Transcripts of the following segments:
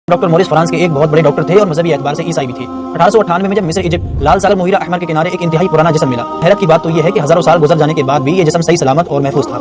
Doctor مورس France کے ایک بہت بڑے ڈاکٹر تھے اور مذہبی اعتبار سے عیسائی بھی تھے۔ 1898 میں جب مصر ایجپٹ لال ساگر مہیرہ احمر کے کنارے ایک انتہائی پرانا جسم ملا۔ حیرت کی بات تو یہ ہے کہ ہزاروں سال گزر جانے کے بعد بھی یہ جسم صحیح سلامت اور محفوظ تھا۔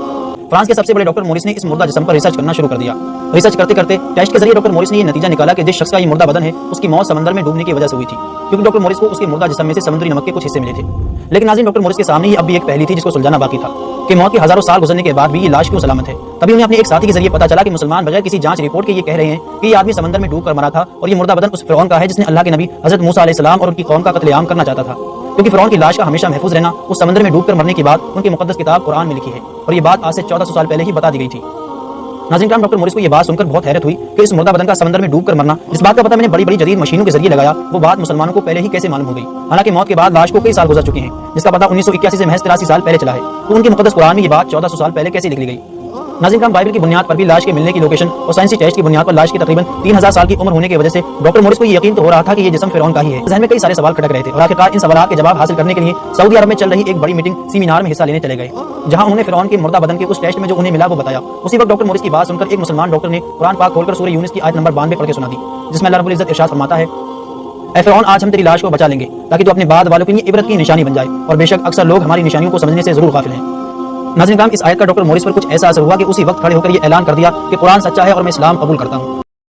فرانس کے سب سے بڑے ڈاکٹر مورس نے اس مردہ جسم پر ریسرچ کرنا شروع کر دیا۔ ریسرچ کرتے کرتے ٹیسٹ کے ذریعے ڈاکٹر مورس نے یہ نتیجہ نکالا کہ جس شخص کا یہ مردہ بدن ہے اس کی موت سمندر میں ڈوبنے کی وجہ سے ہوئی تھی، کیونکہ ڈاکٹر مورس کو اس کے مردہ جسم میں سے سمندری نمک کے کچھ حصے ملے تھے۔ لیکن ناظرین، ڈاکٹر مورس کے سامنے ہی اب بھی ایک پہلی تھی جس کو سلجھانا باقی تھا کہ موت کے ہزاروں سال گزرنے کے بعد بھی یہ لاش کیوں سلامت ہے۔ تبھی انہیں اپنے ایک ساتھی کے ذریعے پتہ چلا کہ مسلمان بغیر کسی جانچ رپورٹ کے یہ کہہ رہے ہیں کہ یہ آدمی سمندر میں ڈوب کر مرا تھا اور یہ مردہ بدن اس فرعون کا ہے جس نے اللہ کے نبی حضرت موسیٰ علیہ السلام اور ان کی قوم کا قتل عام کرنا چاہتا تھا، کیونکہ فرعون کی لاش کا ہمیشہ محفوظ رہنا اس سمندر میں ڈوب کر مرنے کی بات ان کی مقدس کتاب قرآن میں لکھی ہے، اور یہ بات آج سے 1400 سال پہلے ہی بتا دی گئی تھی۔ ناظرین کرام، ڈاکٹر مورس کو یہ بات سن کر بہت حیرت ہوئی کہ اس مردہ بدن کا سمندر میں ڈوب کر مرنا، جس بات کا پتہ میں نے بڑی بڑی جدید مشینوں کے ذریعے لگایا، وہ بات مسلمانوں کو پہلے ہی کیسے معلوم ہو گئی، حالانکہ موت کے بعد لاش کو کئی سال گزر چکے ہیں، جس کا پتہ 1981 سے محض 83 سال پہلے چلا ہے، تو ان کی مقدس قرآن میں یہ بات 1400 سال پہلے کیسے لکھ لی گئی۔ ناظرین کرام، بائبل کی بنیاد پر بھی لاش کے ملنے کی لوکیشن اور سائنسی ٹیسٹ کی بنیاد پر لاش کی تقریباً 3000 سال کی عمر ہونے کی وجہ سے ڈاکٹر مورس کو یہ یقین تو ہو رہا تھا کہ یہ جسم فرعون کا ہی ہے۔ ذہن میں کئی سارے سوال کھٹک رہے تھے اور آخرکار ان سوالات کے جواب حاصل کرنے کے لیے سعودی عرب میں چل رہی ایک بڑی میٹنگ سیمینار میں حصہ لینے چلے گئے، جہاں انہوں نے فرعون کے مردہ بدن کے اس ٹیسٹ میں جو انہیں ملا وہ بتایا۔ اسی وقت ڈاکٹر مورس کی بات سن کر ایک مسلمان ڈاکٹر نے قرآن پاک کھول کر سورہ یونس کی آیت نمبر 92 پڑھ کے سنا دی، جس میں اللہ رب العزت ارشاد فرماتا ہے، اے فرعون، آج ہم تیری لاش کو بچا لیں گے تاکہ تو اپنے بعد والوں کے لیے عبرت کی نشانی بن جائے، اور بے شک اکثر لوگ ہماری نشانیوں کو سمجھنے سے ضرور غافل ہیں۔ ناظرین کرام، اس آیت کا ڈاکٹر مورس پر کچھ ایسا اثر ہوا کہ اسی وقت کھڑے ہو کر یہ اعلان کر دیا کہ قرآن سچا ہے اور میں اسلام قبول کرتا ہوں۔